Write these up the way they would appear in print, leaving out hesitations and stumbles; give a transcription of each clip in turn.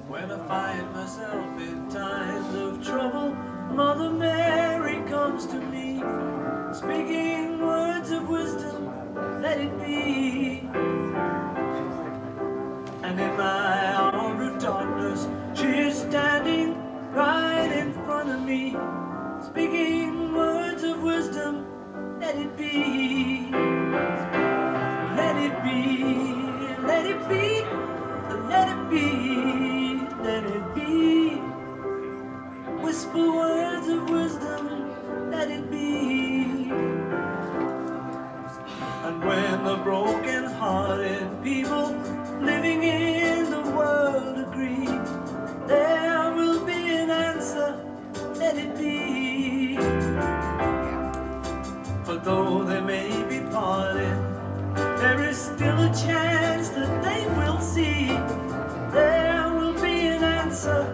When I find myself in times of trouble, Mother Mary comes to me, speaking words of wisdom, let it be. And in my hour of darkness, she is standing right in front of me, speaking words of wisdom, let it be. Let it be, let it be, let it be, let it be. Whisper words of wisdom, let it be. And when the broken-hearted people living in the world agree, there will be an answer, let it be. For though they may be parted, there is still a chance that they will see. There will be an answer,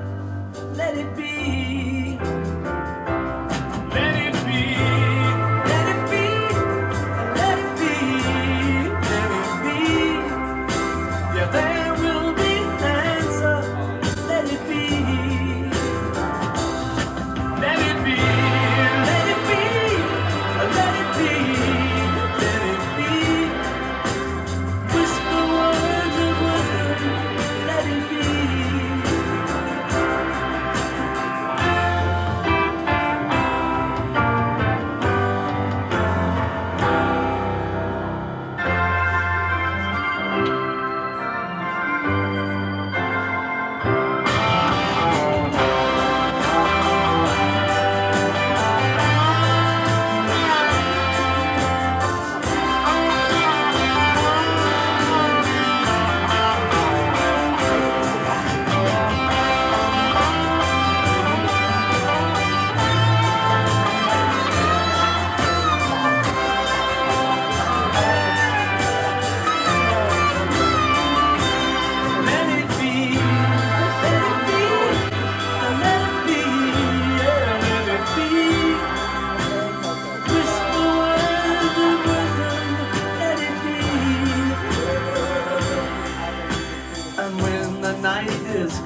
let it be. Let it be, let it be, let it be, let it be. Yeah, there will be an answer, let it be. Let it be, let it be, let it be, let it be. Whisper words of wisdom, let it be.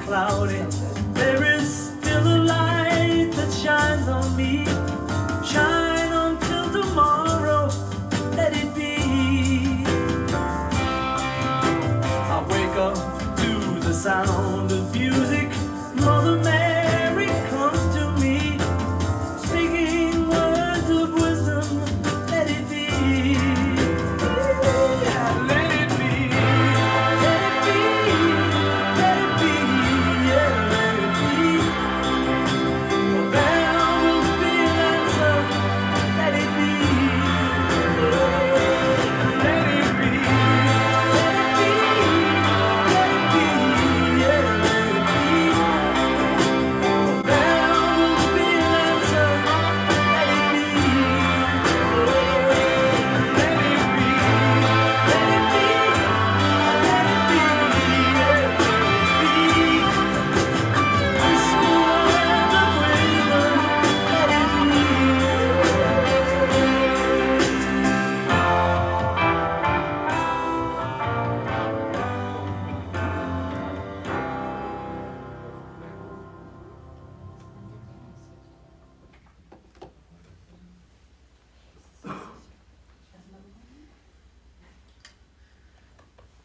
Cloudy, there is still a light that shines on me. Shine until tomorrow, let it be. I wake up to the sound of music. Mother Mary comes to me, speaking words of wisdom, let it be. Let it be, let it be, let it be.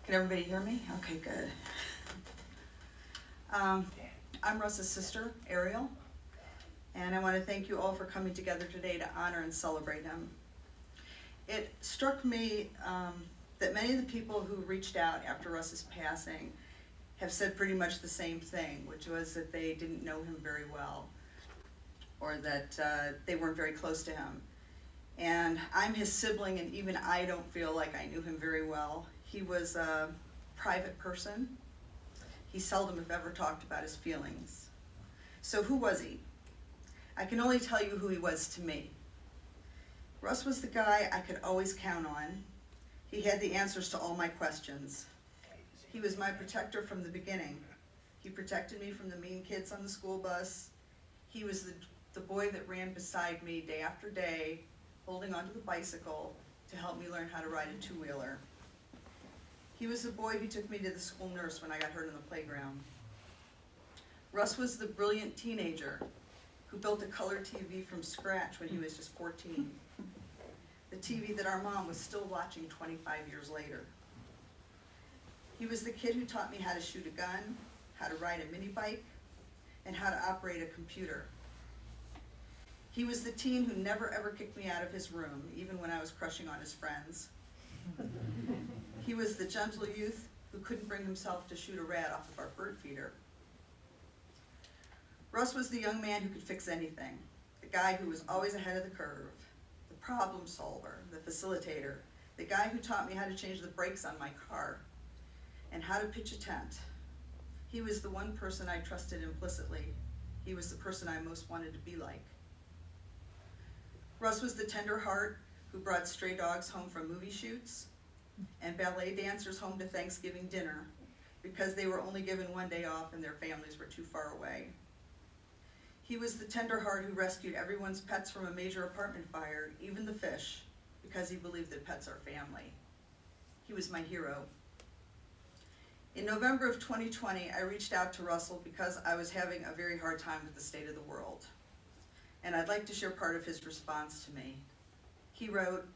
Can everybody hear me? Okay, good. I'm Russ's sister, Ariel, and I want to thank you all for coming together today to honor and celebrate him. It struck me that many of the people who reached out after Russ's passing have said pretty much the same thing, which was that they didn't know him very well, or that they weren't very close to him. And I'm his sibling, and even I don't feel like I knew him very well. He was a private person. He seldom, if ever, talked about his feelings. So who was he? I can only tell you who he was to me. Russ was the guy I could always count on. He had the answers to all my questions. He was my protector from the beginning. He protected me from the mean kids on the school bus. He was the boy that ran beside me day after day, holding onto the bicycle to help me learn how to ride a two-wheeler. He was the boy who took me to the school nurse when I got hurt on the playground. Russ was the brilliant teenager who built a color TV from scratch when he was just 14. The TV that our mom was still watching 25 years later. He was the kid who taught me how to shoot a gun, how to ride a mini bike, and how to operate a computer. He was the teen who never ever kicked me out of his room, even when I was crushing on his friends. He was the gentle youth who couldn't bring himself to shoot a rat off of our bird feeder. Russ was the young man who could fix anything, the guy who was always ahead of the curve, the problem solver, the facilitator, the guy who taught me how to change the brakes on my car, and how to pitch a tent. He was the one person I trusted implicitly. He was the person I most wanted to be like. Russ was the tender heart who brought stray dogs home from movie shoots and ballet dancers home to Thanksgiving dinner because they were only given one day off and their families were too far away. He was the tender heart who rescued everyone's pets from a major apartment fire, even the fish, because he believed that pets are family. He was my hero. In November of 2020, I reached out to Russell because I was having a very hard time with the state of the world. And I'd like to share part of his response to me. He wrote,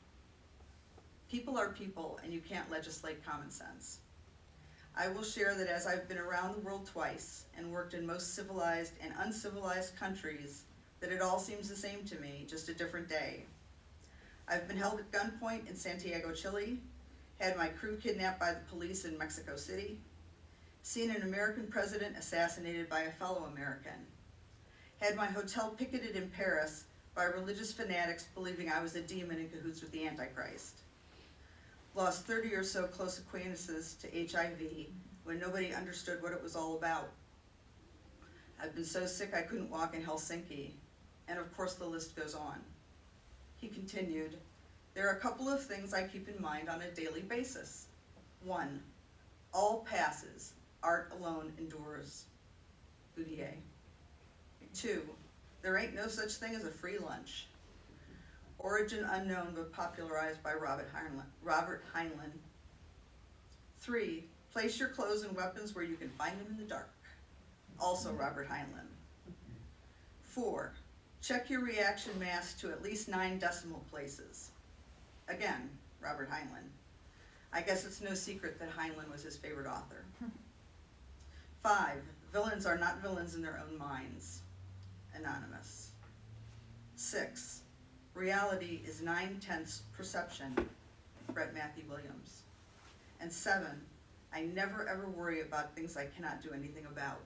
"People are people, and you can't legislate common sense. I will share that as I've been around the world twice and worked in most civilized and uncivilized countries, that it all seems the same to me, just a different day. I've been held at gunpoint in Santiago, Chile, had my crew kidnapped by the police in Mexico City, seen an American president assassinated by a fellow American, had my hotel picketed in Paris by religious fanatics believing I was a demon in cahoots with the Antichrist, lost 30 or so close acquaintances to HIV when nobody understood what it was all about. I've been so sick I couldn't walk in Helsinki, and of course the list goes on." He continued, "There are a couple of things I keep in mind on a daily basis. 1, all passes, art alone endures. Boudier. 2, there ain't no such thing as a free lunch. Origin unknown but popularized by Robert Heinlein. 3, place your clothes and weapons where you can find them in the dark. Also Robert Heinlein. 4, check your reaction mass to at least 9 decimal places. Again, Robert Heinlein. I guess it's no secret that Heinlein was his favorite author. 5, villains are not villains in their own minds. Anonymous. 6, reality is 9/10 perception. Brett Matthew Williams. And 7, I never ever worry about things I cannot do anything about.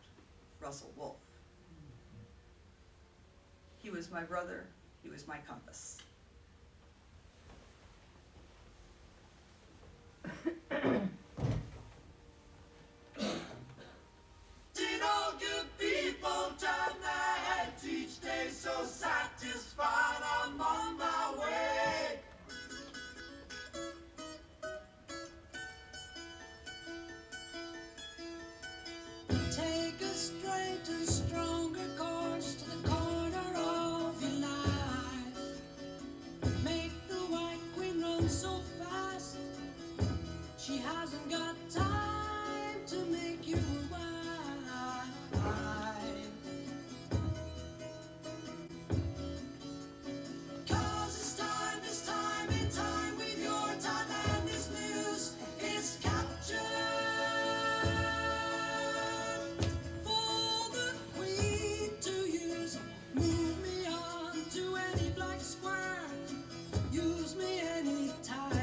Russell Wulff. He was my brother. He was my compass." Did all good people turn their heads each day so satisfied I'm on my way? Take a straight and stronger course to the corner of your life. Make the white queen run so fast she hasn't got time to make you wife. 'Cause it's time in time with your time, and this news is captured. For the queen to use, move me on to any black square, use me anytime.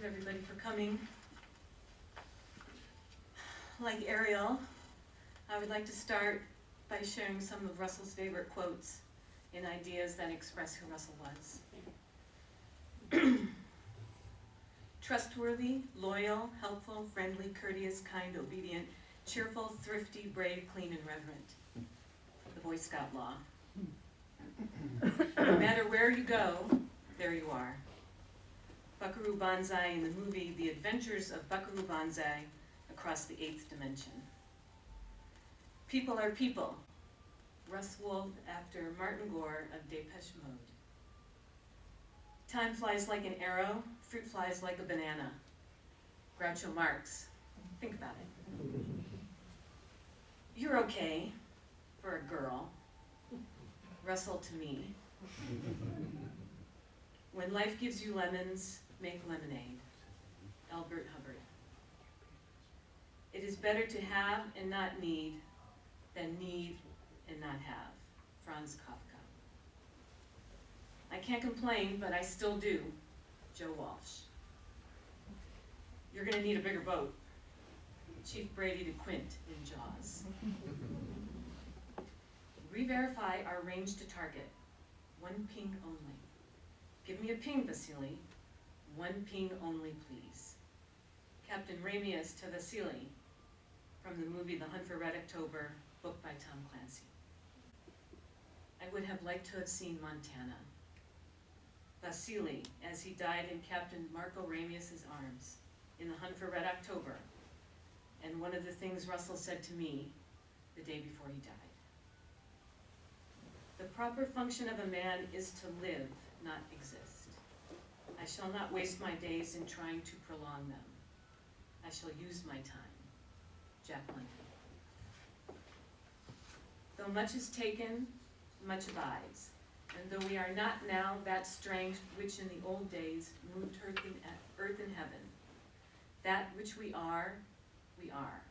everybody for coming. Like Ariel, I would like to start by sharing some of Russell's favorite quotes and ideas that express who Russell was. Trustworthy, loyal, helpful, friendly, courteous, kind, obedient, cheerful, thrifty, brave, clean, and reverent. The Boy Scout law. No matter where you go, there you are. Buckaroo Banzai in the movie The Adventures of Buckaroo Banzai Across the Eighth Dimension. People are people. Russ Wulff after Martin Gore of Depeche Mode. Time flies like an arrow, fruit flies like a banana. Groucho Marx. Think about it. You're okay for a girl. Russell to me. When life gives you lemons, make lemonade. Albert Hubbard. It is better to have and not need than need and not have. Franz Kafka. I can't complain, but I still do. Joe Walsh. You're gonna need a bigger boat. Chief Brady to Quint in Jaws. Re-verify our range to target. 1 ping only. Give me a ping, Vasily. 1 ping only, please. Captain Ramius to Vasily from the movie The Hunt for Red October, book by Tom Clancy. I would have liked to have seen Montana. Vasily, as he died in Captain Marco Ramius's arms in The Hunt for Red October, and one of the things Russell said to me the day before he died. The proper function of a man is to live, not exist. I shall not waste my days in trying to prolong them. I shall use my time. Jack London. Though much is taken, much abides. And though we are not now that strength which in the old days moved earth and heaven, that which we are, we are.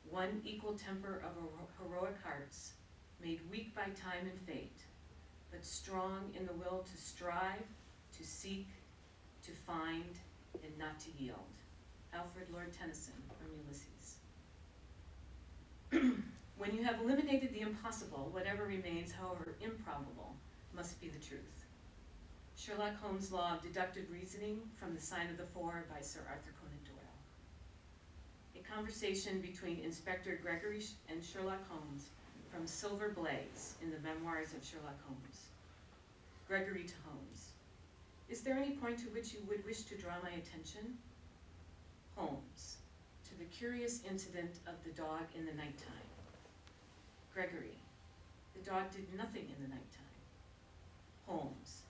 One equal temper of heroic hearts, made weak by time and fate, but strong in the will to strive, to seek, to find, and not to yield. Alfred Lord Tennyson from Ulysses. When you have eliminated the impossible, whatever remains, however improbable, must be the truth. Sherlock Holmes' Law of Deductive Reasoning from The Sign of the Four by Sir Arthur Conan Doyle. A conversation between Inspector Gregory and Sherlock Holmes from Silver Blaze in the Memoirs of Sherlock Holmes. Gregory to Holmes. Is there any point to which you would wish to draw my attention? Holmes. To the curious incident of the dog in the nighttime. Gregory. The dog did nothing in the nighttime. Holmes.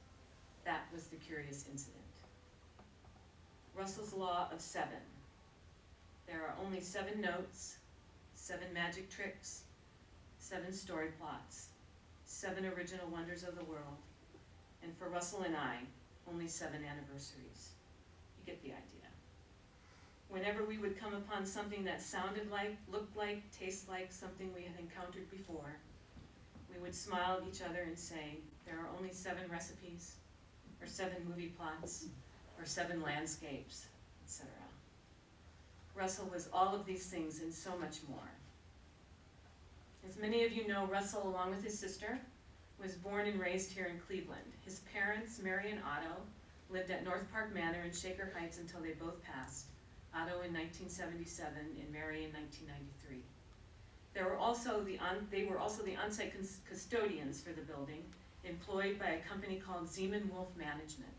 That was the curious incident. Russell's Law of 7. There are only 7 notes, 7 magic tricks, 7 story plots, 7 original wonders of the world, and for Russell and I, only 7 anniversaries. You get the idea. Whenever we would come upon something that sounded like, looked like, tasted like something we had encountered before, we would smile at each other and say, there are only 7 recipes, or 7 movie plots, or 7 landscapes, etc. Russell was all of these things and so much more. As many of you know, Russell, along with his sister, was born and raised here in Cleveland. His parents, Mary and Otto, lived at North Park Manor in Shaker Heights until they both passed, Otto in 1977 and Mary in 1993. They were also the on-site custodians for the building, employed by a company called Zeman Wulff Management.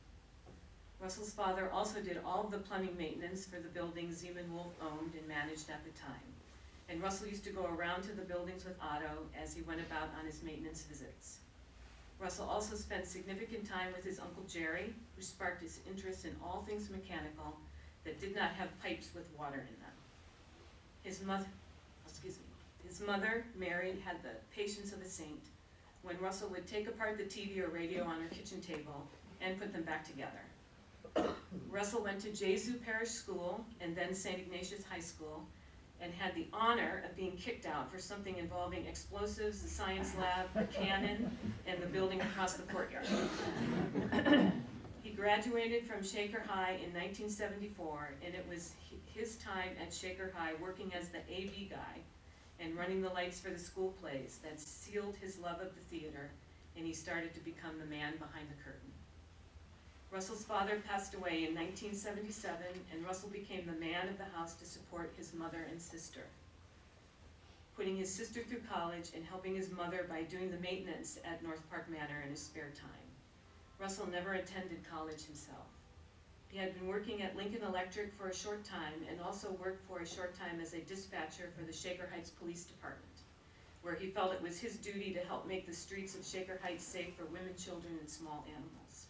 Russell's father also did all of the plumbing maintenance for the building Zeman Wulff owned and managed at the time. And Russell used to go around to the buildings with Otto as he went about on his maintenance visits. Russell also spent significant time with his Uncle Jerry, who sparked his interest in all things mechanical that did not have pipes with water in them. His mother, Mary, had the patience of a saint when Russell would take apart the TV or radio on her kitchen table and put them back together. Russell went to Jesu Parish School and then St. Ignatius High School and had the honor of being kicked out for something involving explosives, the science lab, a cannon, and the building across the courtyard. He graduated from Shaker High in 1974, and it was his time at Shaker High working as the AV guy and running the lights for the school plays that sealed his love of the theater, and he started to become the man behind the curtain. Russell's father passed away in 1977, and Russell became the man of the house to support his mother and sister, putting his sister through college and helping his mother by doing the maintenance at North Park Manor in his spare time. Russell never attended college himself. He had been working at Lincoln Electric for a short time and also worked for a short time as a dispatcher for the Shaker Heights Police Department, where he felt it was his duty to help make the streets of Shaker Heights safe for women, children, and small animals.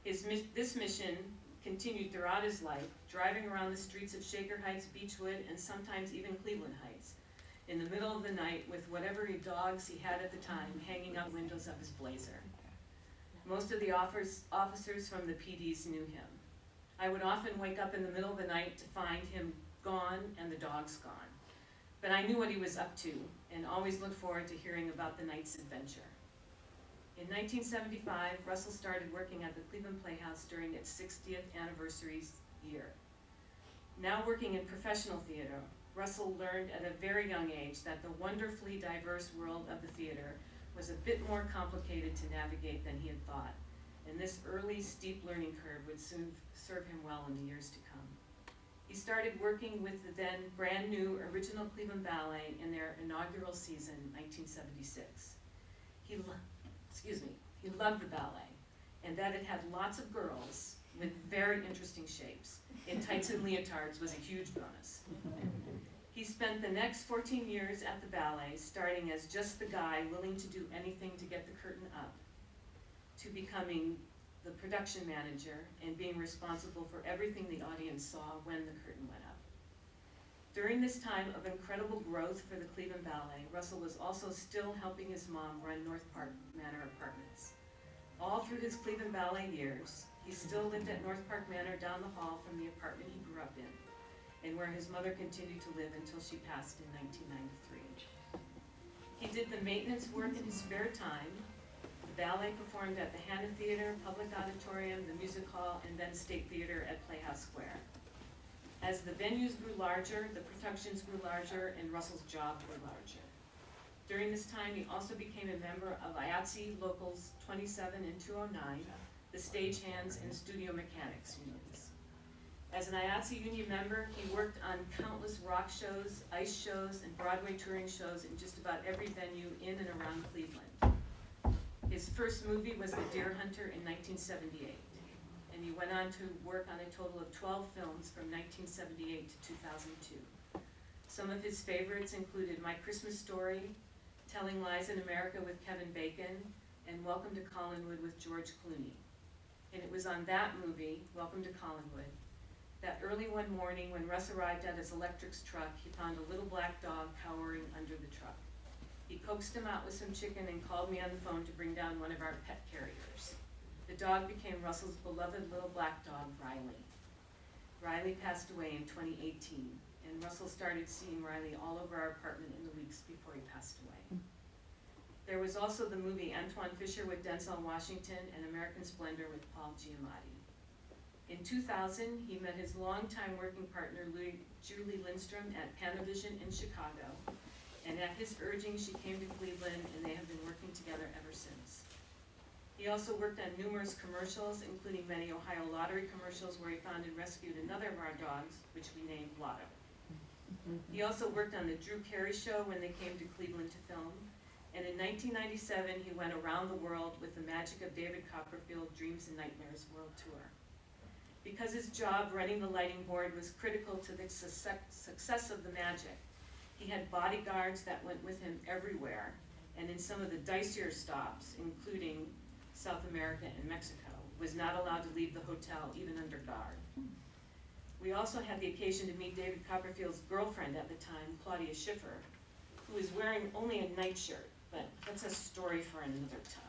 This mission continued throughout his life, driving around the streets of Shaker Heights, Beechwood, and sometimes even Cleveland Heights, in the middle of the night with whatever dogs he had at the time hanging out windows of his Blazer. Most of the officers from the PDs knew him. I would often wake up in the middle of the night to find him gone and the dogs gone. But I knew what he was up to and always looked forward to hearing about the night's adventure. In 1975, Russell started working at the Cleveland Playhouse during its 60th anniversary year. Now working in professional theater, Russell learned at a very young age that the wonderfully diverse world of the theater was a bit more complicated to navigate than he had thought, and this early steep learning curve would soon serve him well in the years to come. He started working with the then brand new original Cleveland Ballet in their inaugural season, 1976. He loved the ballet, and that it had lots of girls with very interesting shapes in tights and leotards was a huge bonus. He spent the next 14 years at the ballet, starting as just the guy willing to do anything to get the curtain up, to becoming the production manager and being responsible for everything the audience saw when the curtain went up. During this time of incredible growth for the Cleveland Ballet, Russell was also still helping his mom run North Park Manor Apartments. All through his Cleveland Ballet years, he still lived at North Park Manor down the hall from the apartment he grew up in, and where his mother continued to live until she passed in 1993. He did the maintenance work in his spare time. The ballet performed at the Hanna Theater, Public Auditorium, the Music Hall, and then State Theater at Playhouse Square. As the venues grew larger, the productions grew larger, and Russell's job grew larger. During this time, he also became a member of IATSE Locals 27 and 209, the stagehands and studio mechanics unions. As an IATSE union member, he worked on countless rock shows, ice shows, and Broadway touring shows in just about every venue in and around Cleveland. His first movie was The Deer Hunter in 1978, and he went on to work on a total of 12 films from 1978 to 2002. Some of his favorites included My Christmas Story, Telling Lies in America with Kevin Bacon, and Welcome to Collinwood with George Clooney. And it was on that movie, Welcome to Collinwood, that early one morning when Russ arrived at his electrics truck, he found a little black dog cowering under the truck. He coaxed him out with some chicken and called me on the phone to bring down one of our pet carriers. The dog became Russell's beloved little black dog, Riley. Riley passed away in 2018, and Russell started seeing Riley all over our apartment in the weeks before he passed away. There was also the movie Antoine Fisher with Denzel Washington and American Splendor with Paul Giamatti. In 2000, he met his longtime working partner, Julie Lindstrom, at Panavision in Chicago, and at his urging, she came to Cleveland, and they have been working together ever since. He also worked on numerous commercials, including many Ohio Lottery commercials where he found and rescued another of our dogs, which we named Lotto. He also worked on the Drew Carey Show when they came to Cleveland to film, and in 1997, he went around the world with the Magic of David Copperfield Dreams and Nightmares World Tour. Because his job running the lighting board was critical to the success of the Magic, he had bodyguards that went with him everywhere, and in some of the dicier stops, including South America and Mexico, was not allowed to leave the hotel even under guard. We also had the occasion to meet David Copperfield's girlfriend at the time, Claudia Schiffer, who was wearing only a nightshirt, but that's a story for another time.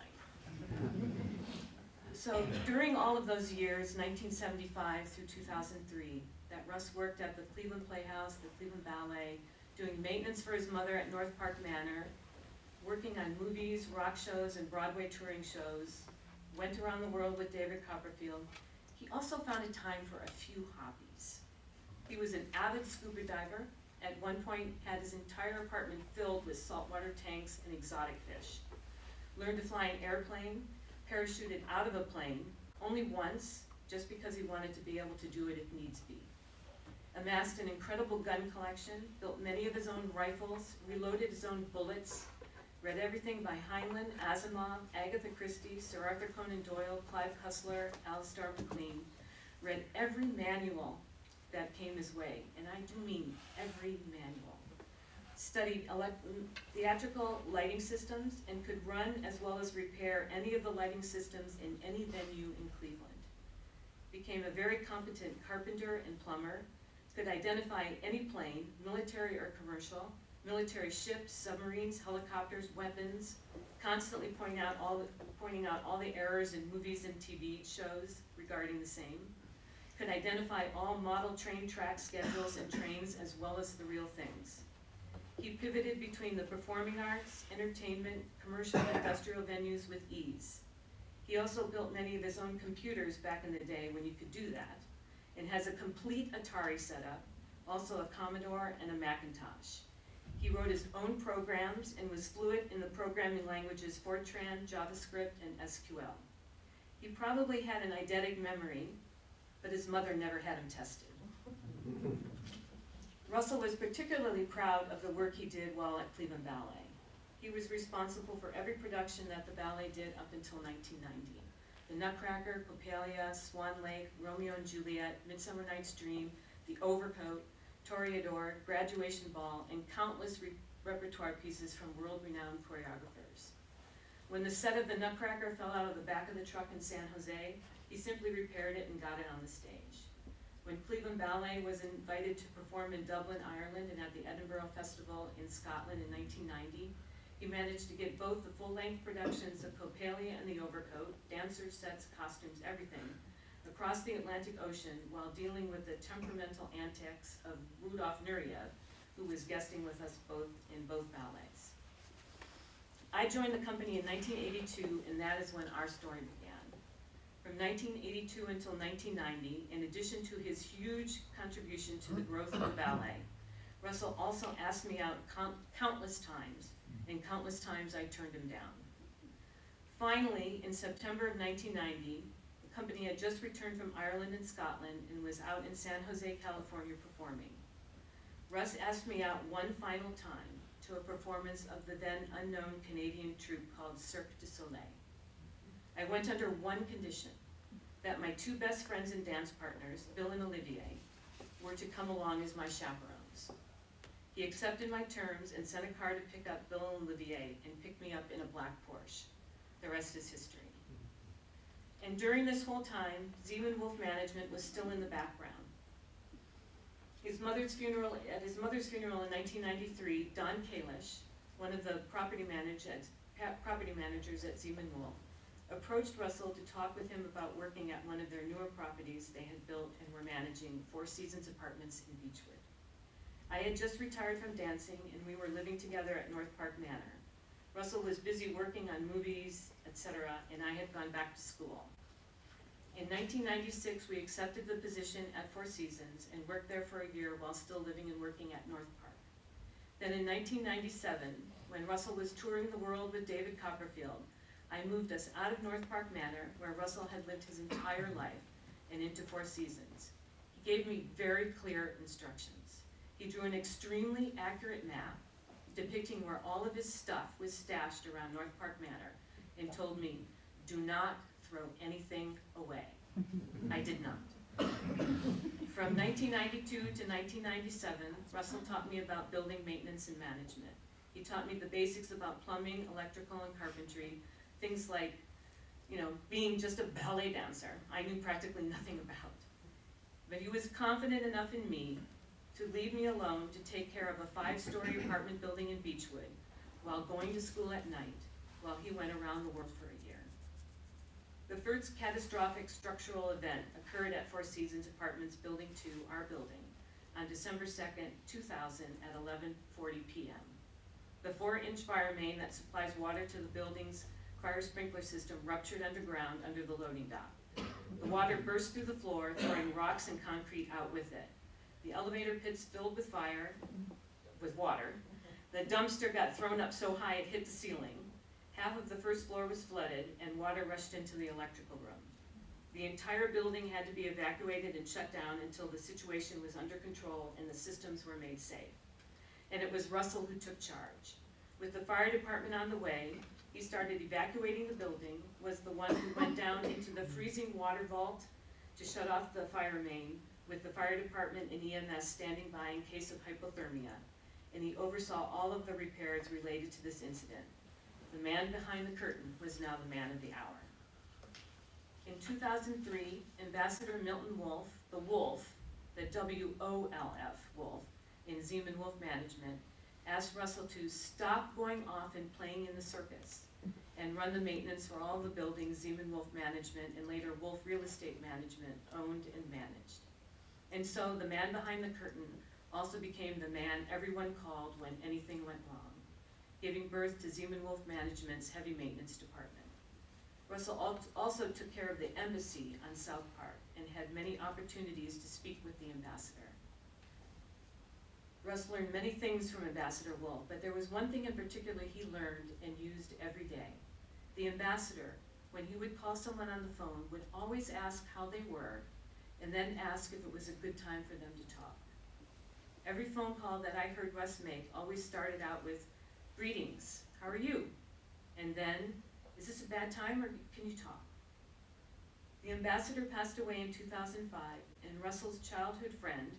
So during all of those years, 1975 through 2003, that Russ worked at the Cleveland Playhouse, the Cleveland Ballet, doing maintenance for his mother at North Park Manor, working on movies, rock shows, and Broadway touring shows, went around the world with David Copperfield, he also found a time for a few hobbies. He was an avid scuba diver, at one point had his entire apartment filled with saltwater tanks and exotic fish. Learned to fly an airplane, parachuted out of a plane, only once, just because he wanted to be able to do it if needs be. Amassed an incredible gun collection, built many of his own rifles, reloaded his own bullets, read everything by Heinlein, Asimov, Agatha Christie, Sir Arthur Conan Doyle, Clive Cussler, Alistair MacLean, read every manual that came his way, and I do mean every manual. Studied theatrical lighting systems and could run as well as repair any of the lighting systems in any venue in Cleveland. Became a very competent carpenter and plumber, could identify any plane, military or commercial, military ships, submarines, helicopters, weapons, constantly pointing out all the errors in movies and TV shows regarding the same. Could identify all model train track schedules and trains as well as the real things. He pivoted between the performing arts, entertainment, commercial and industrial venues with ease. He also built many of his own computers back in the day when you could do that, and has a complete Atari setup, also a Commodore and a Macintosh. He wrote his own programs and was fluent in the programming languages Fortran, JavaScript, and SQL. He probably had an eidetic memory, but his mother never had him tested. Russell was particularly proud of the work he did while at Cleveland Ballet. He was responsible for every production that the ballet did up until 1990. The Nutcracker, Coppelia, Swan Lake, Romeo and Juliet, Midsummer Night's Dream, The Overcoat, Toreador, Graduation Ball, and countless repertoire pieces from world-renowned choreographers. When the set of The Nutcracker fell out of the back of the truck in San Jose, he simply repaired it and got it on the stage. When Cleveland Ballet was invited to perform in Dublin, Ireland, and at the Edinburgh Festival in Scotland in 1990, he managed to get both the full-length productions of Coppelia and The Overcoat, dancers, sets, costumes, everything, across the Atlantic Ocean while dealing with the temperamental antics of Rudolf Nureyev, who was guesting with us both in both ballets. I joined the company in 1982, and that is when our story began. From 1982 until 1990, in addition to his huge contribution to the growth of the ballet, Russell also asked me out countless times, and countless times I turned him down. Finally, in September of 1990, the company had just returned from Ireland and Scotland and was out in San Jose, California performing. Russ asked me out one final time to a performance of the then unknown Canadian troupe called Cirque du Soleil. I went under one condition, that my two best friends and dance partners, Bill and Olivier, were to come along as my chaperones. He accepted my terms and sent a car to pick up Bill and Olivier and picked me up in a black Porsche. The rest is history. And during this whole time, Wulff management was still in the background. At his mother's funeral in 1993, Don Kalish, one of the property managers at Wulff, approached Russell to talk with him about working at one of their newer properties they had built and were managing, Four Seasons Apartments in Beechwood. I had just retired from dancing and we were living together at North Park Manor. Russell was busy working on movies, etc., and I had gone back to school. In 1996, we accepted the position at Four Seasons and worked there for a year while still living and working at North Park. Then in 1997, when Russell was touring the world with David Copperfield, I moved us out of North Park Manor, where Russell had lived his entire life, and into Four Seasons. He gave me very clear instructions. He drew an extremely accurate map depicting where all of his stuff was stashed around North Park Manor and told me, do not throw anything away. I did not. From 1992 to 1997, Russell taught me about building maintenance and management. He taught me the basics about plumbing, electrical, and carpentry, things like, being just a ballet dancer, I knew practically nothing about. But he was confident enough in me to leave me alone to take care of a 5-story apartment building in Beechwood while going to school at night while he went around the world for a year. The first catastrophic structural event occurred at Four Seasons Apartments Building 2, our building, on December 2nd, 2000 at 11:40 p.m. The 4-inch fire main that supplies water to the building's fire sprinkler system ruptured underground under the loading dock. The water burst through the floor, throwing rocks and concrete out with it. The elevator pits filled with water. The dumpster got thrown up so high it hit the ceiling. Half of the first floor was flooded, and water rushed into the electrical room. The entire building had to be evacuated and shut down until the situation was under control and the systems were made safe. And it was Russell who took charge. With the fire department on the way, he started evacuating the building, was the one who went down into the freezing water vault to shut off the fire main, with the fire department and EMS standing by in case of hypothermia, and he oversaw all of the repairs related to this incident. The man behind the curtain was now the man of the hour. In 2003, Ambassador Milton Wulff, the Wulff, the W-O-L-F, Wulff, in Zeman Wulff Management, asked Russell to stop going off and playing in the circus and run the maintenance for all the buildings Zeman Wulff Management and later Wulff Real Estate Management owned and managed. And so the man behind the curtain also became the man everyone called when anything went wrong, giving birth to Zeman Wulff Management's heavy maintenance department. Russell also took care of the embassy on South Park and had many opportunities to speak with the ambassador. Russ learned many things from Ambassador Wulff, but there was one thing in particular he learned and used every day. The ambassador, when he would call someone on the phone, would always ask how they were and then ask if it was a good time for them to talk. Every phone call that I heard Russ make always started out with, "Greetings, how are you?" And then, "Is this a bad time or can you talk?" The ambassador passed away in 2005, and Russell's childhood friend,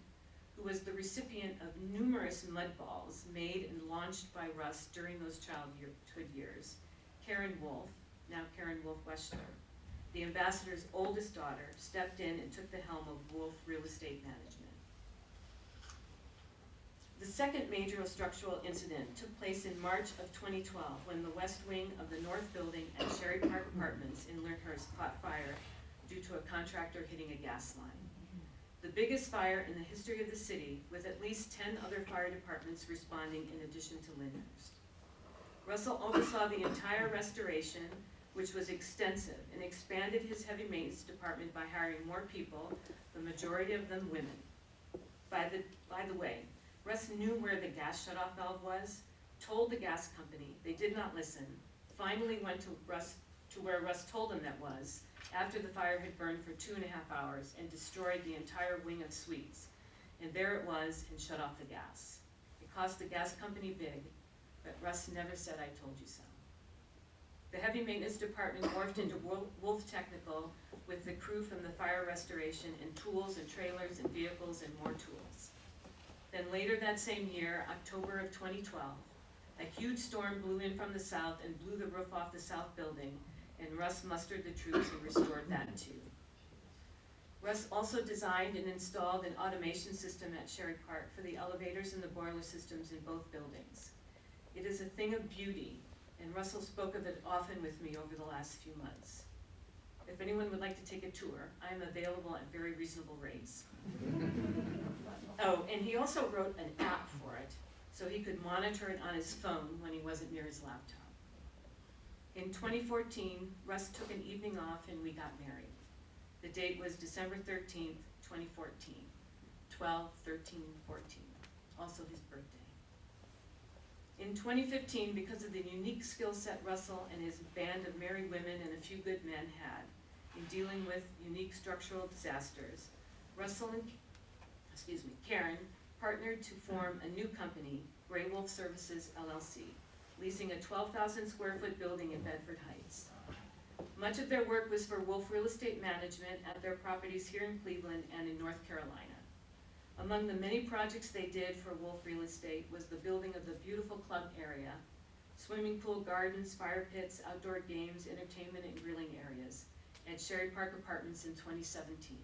who was the recipient of numerous mud balls made and launched by Russ during those childhood years, Karen Wulff, now Karen Wulff Wechsler, the ambassador's oldest daughter, stepped in and took the helm of Wulff Real Estate Management. The second major structural incident took place in March of 2012 when the west wing of the north building at Sherry Park Apartments in Lyndhurst caught fire due to a contractor hitting a gas line. The biggest fire in the history of the city, with at least 10 other fire departments responding in addition to Lyndhurst. Russell oversaw the entire restoration, which was extensive, and expanded his heavy maintenance department by hiring more people, the majority of them women. By the way, Russ knew where the gas shutoff valve was, told the gas company, they did not listen, finally went to where Russ told him that was, after the fire had burned for 2.5 hours and destroyed the entire wing of suites. And there it was, and shut off the gas. It cost the gas company big, but Russ never said, "I told you so." The heavy maintenance department morphed into Wulff Technical with the crew from the fire restoration and tools and trailers and vehicles and more tools. Then later that same year, October of 2012, a huge storm blew in from the south and blew the roof off the south building, and Russ mustered the troops and restored that too. Russ also designed and installed an automation system at Sherry Park for the elevators and the boiler systems in both buildings. It is a thing of beauty, and Russell spoke of it often with me over the last few months. If anyone would like to take a tour, I am available at very reasonable rates. Oh, and he also wrote an app for it, so he could monitor it on his phone when he wasn't near his laptop. In 2014, Russ took an evening off and we got married. The date was December 13th, 2014, 12/13/14, also his birthday. In 2015, because of the unique skill set Russell and his band of married women and a few good men had in dealing with unique structural disasters, Russell and Karen partnered to form a new company, Grey Wulff Services LLC, leasing a 12,000 square foot building in Bedford Heights. Much of their work was for Wulff Real Estate Management at their properties here in Cleveland and in North Carolina. Among the many projects they did for Wulff Real Estate was the building of the beautiful club area, swimming pool, gardens, fire pits, outdoor games, entertainment, and grilling areas at Sherry Park Apartments in 2017.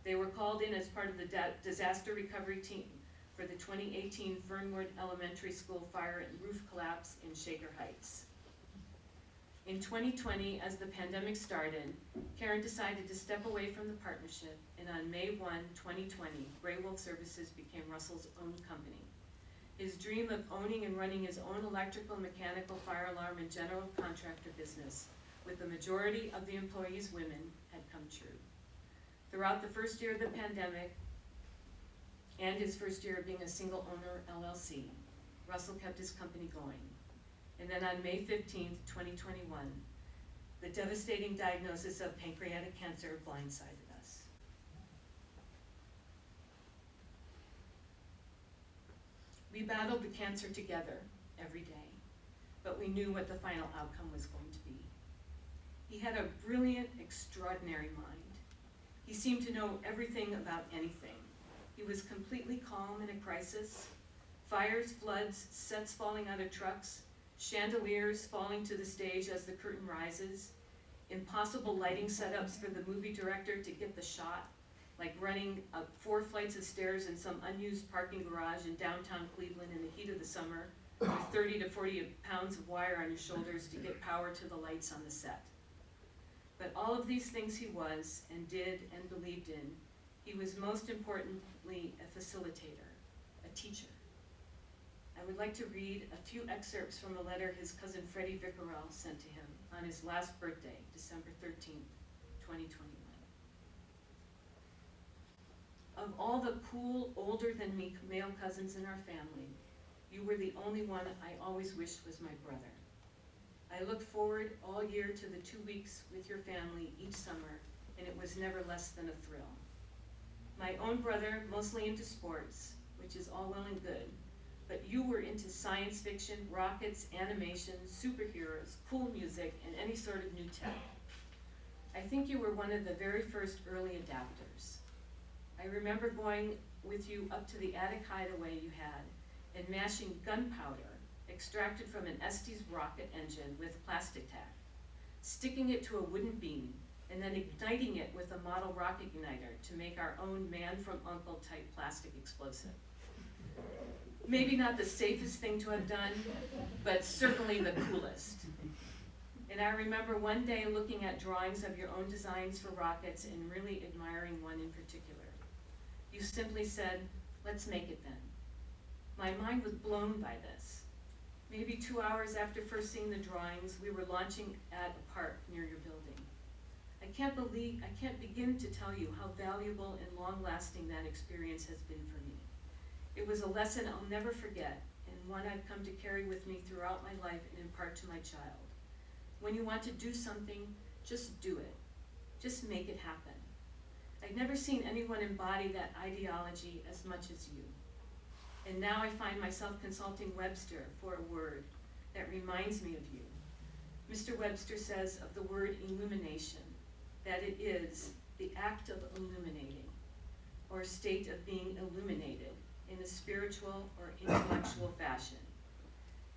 They were called in as part of the disaster recovery team for the 2018 Fernwood Elementary School fire and roof collapse in Shaker Heights. In 2020, as the pandemic started, Karen decided to step away from the partnership, and on May 1, 2020, Grey Wulff Services became Russell's own company. His dream of owning and running his own electrical, mechanical, fire alarm, and general contractor business, with the majority of the employees women, had come true. Throughout the first year of the pandemic, and his first year of being a single owner LLC, Russell kept his company going. And then on May 15th, 2021, the devastating diagnosis of pancreatic cancer blindsided us. We battled the cancer together every day, but we knew what the final outcome was going to be. He had a brilliant, extraordinary mind. He seemed to know everything about anything. He was completely calm in a crisis. Fires, floods, sets falling out of trucks, chandeliers falling to the stage as the curtain rises, impossible lighting setups for the movie director to get the shot, like running up 4 flights of stairs in some unused parking garage in downtown Cleveland in the heat of the summer, with 30 to 40 pounds of wire on your shoulders to get power to the lights on the set. But all of these things he was and did and believed in, he was most importantly a facilitator, a teacher. I would like to read a few excerpts from a letter his cousin Freddie Vickerell sent to him on his last birthday, December 13th, 2021. Of all the cool, older than me male cousins in our family, you were the only one I always wished was my brother. I looked forward all year to the 2 weeks with your family each summer, and it was never less than a thrill. My own brother, mostly into sports, which is all well and good, but you were into science fiction, rockets, animation, superheroes, cool music, and any sort of new tech. I think you were one of the very first early adapters. I remember going with you up to the attic hideaway you had and mashing gunpowder extracted from an Estes rocket engine with plastic tack, sticking it to a wooden beam, and then igniting it with a model rocket igniter to make our own man-from-uncle type plastic explosive. Maybe not the safest thing to have done, but certainly the coolest. And I remember one day looking at drawings of your own designs for rockets and really admiring one in particular. You simply said, "Let's make it then." My mind was blown by this. Maybe 2 hours after first seeing the drawings, we were launching at a park near your building. I can't begin to tell you how valuable and long-lasting that experience has been for me. It was a lesson I'll never forget, and one I've come to carry with me throughout my life and impart to my child. When you want to do something, just do it. Just make it happen. I've never seen anyone embody that ideology as much as you. And now I find myself consulting Webster for a word that reminds me of you. Mr. Webster says of the word illumination that it is the act of illuminating, or state of being illuminated in a spiritual or intellectual fashion.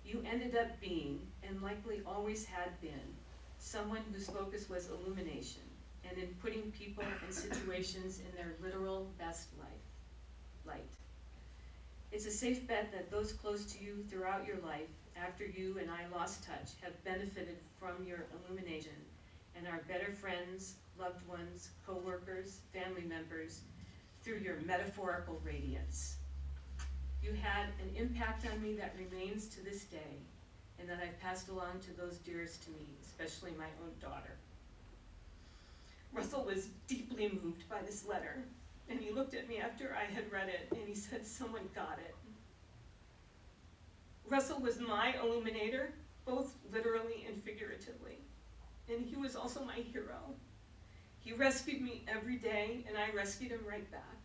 You ended up being, and likely always had been, someone whose focus was illumination, and in putting people and situations in their literal best light. It's a safe bet that those close to you throughout your life, after you and I lost touch, have benefited from your illumination and are better friends, loved ones, co-workers, family members, through your metaphorical radiance. You had an impact on me that remains to this day, and that I've passed along to those dearest to me, especially my own daughter. Russell was deeply moved by this letter, and he looked at me after I had read it, and he said, "Someone got it." Russell was my illuminator, both literally and figuratively, and he was also my hero. He rescued me every day, and I rescued him right back.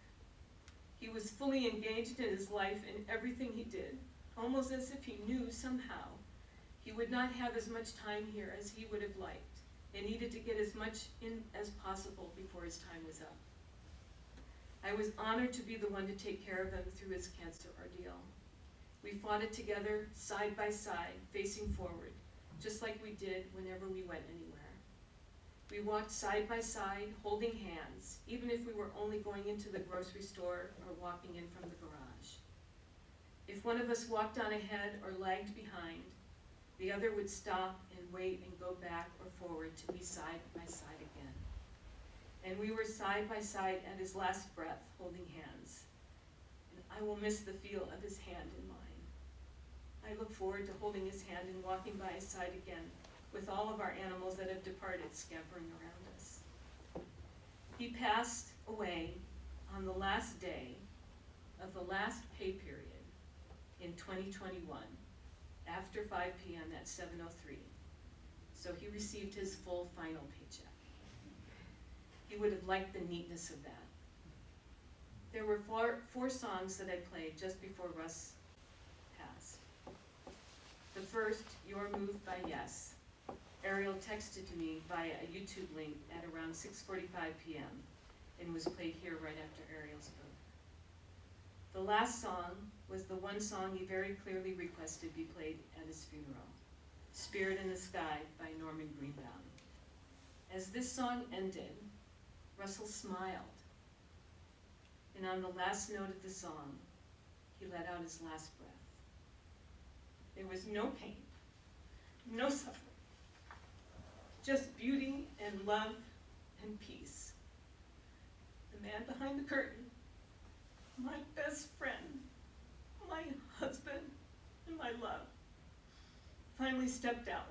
He was fully engaged in his life and everything he did, almost as if he knew somehow he would not have as much time here as he would have liked, and needed to get as much in as possible before his time was up. I was honored to be the one to take care of him through his cancer ordeal. We fought it together, side by side, facing forward, just like we did whenever we went anywhere. We walked side by side, holding hands, even if we were only going into the grocery store or walking in from the garage. If one of us walked on ahead or lagged behind, the other would stop and wait and go back or forward to be side by side again. And we were side by side at his last breath, holding hands. And I will miss the feel of his hand in mine. I look forward to holding his hand and walking by his side again, with all of our animals that have departed scampering around us. He passed away on the last day of the last pay period in 2021, after 5 p.m. at 7:03. So he received his full final paycheck. He would have liked the neatness of that. There were four songs that I played just before Russ passed. The first, You're Moved by Yes, Ariel texted to me via a YouTube link at around 6:45 p.m. and was played here right after Ariel's book. The last song was the one song he very clearly requested be played at his funeral, Spirit in the Sky by Norman Greenbaum. As this song ended, Russell smiled, and on the last note of the song, he let out his last breath. There was no pain, no suffering, just beauty and love and peace. The man behind the curtain, my best friend, my husband, and my love, finally stepped out.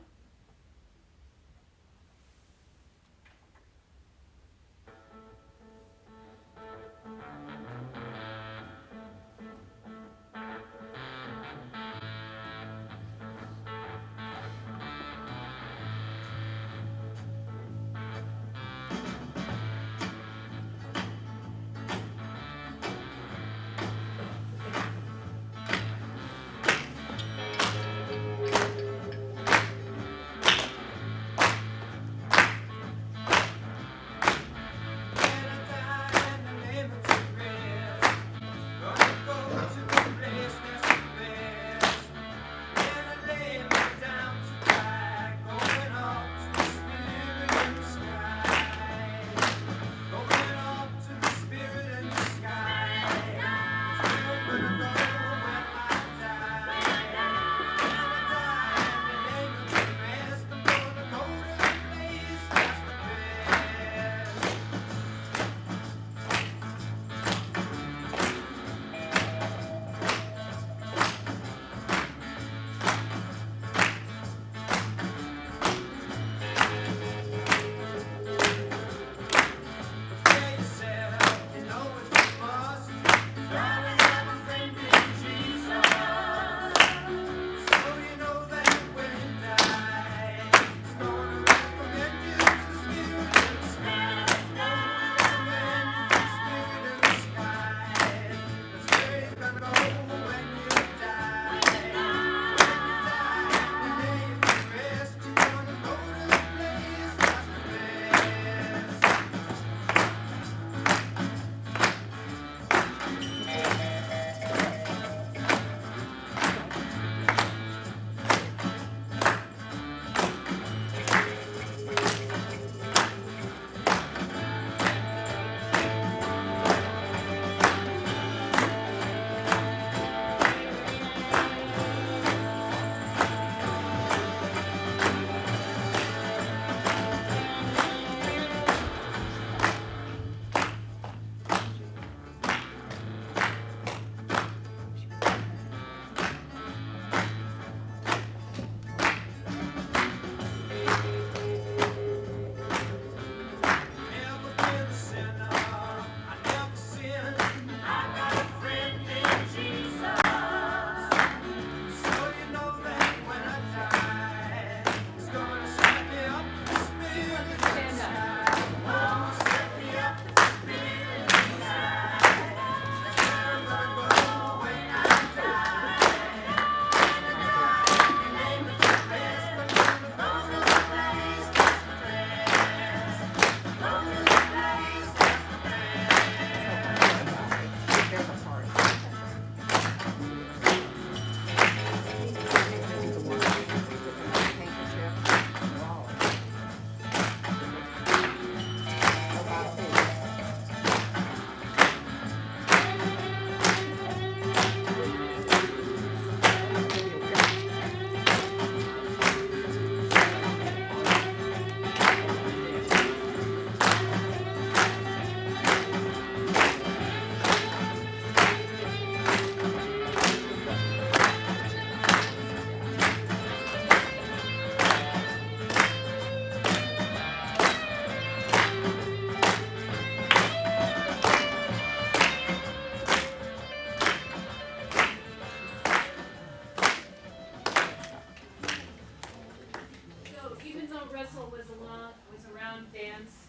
was around dance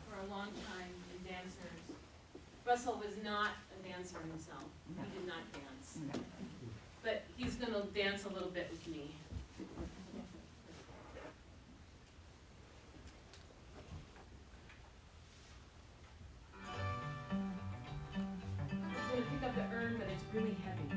for a long time and dancers. Russell was not a dancer himself. He did not dance. But he's gonna dance a little bit with me. I'm gonna pick up the urn, but it's really heavy.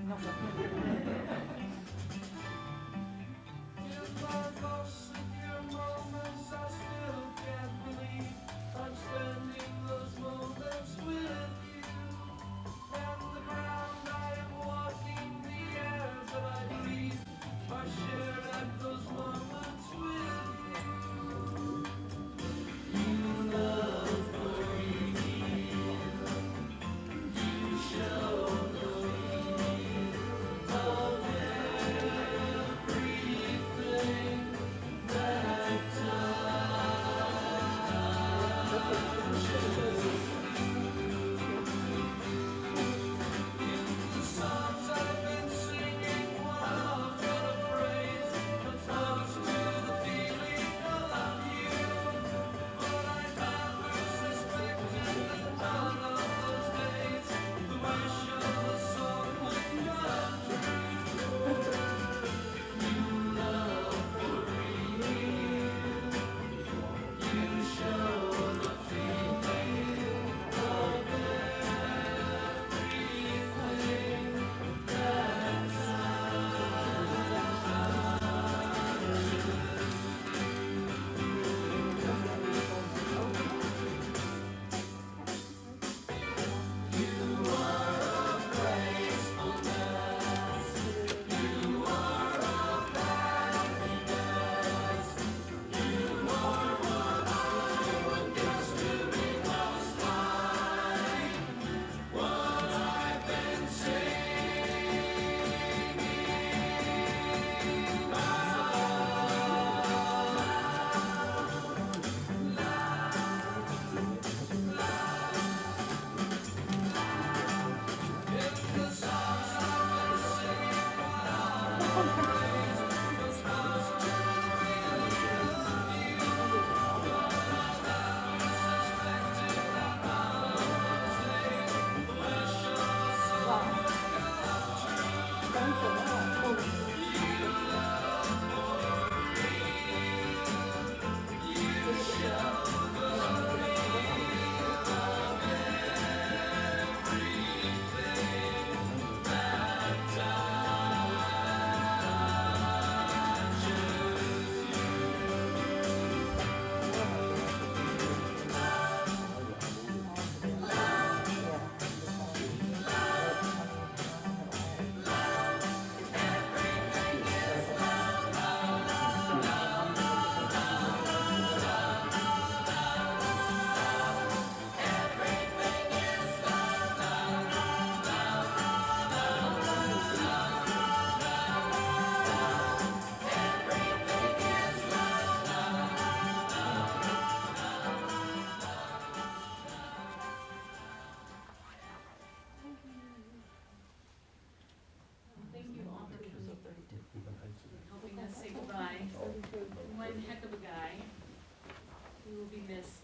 If I lost secure moments, I still can't believe I'm spending those moments with you. And the ground I am walking, the air that I breathe, are shared at those moments with you. You love for me, you show the meaning of everything that the songs I've been singing while I've got a phrase that flows to the feeling of you. But I never suspected that none of those days the wish of a song would come true. You love for me, you show the feeling of everything that's you are a gracefulness, you are a happiness, you are what I would guess to be most like what I've been singing if the songs I've been singing while I'm raised was supposed to reveal you. Suspected that none of those days the wish of a song would come true. You love for me, you show the real of everything that Thank you all for helping us say goodbye. One heck of a guy. He will be missed.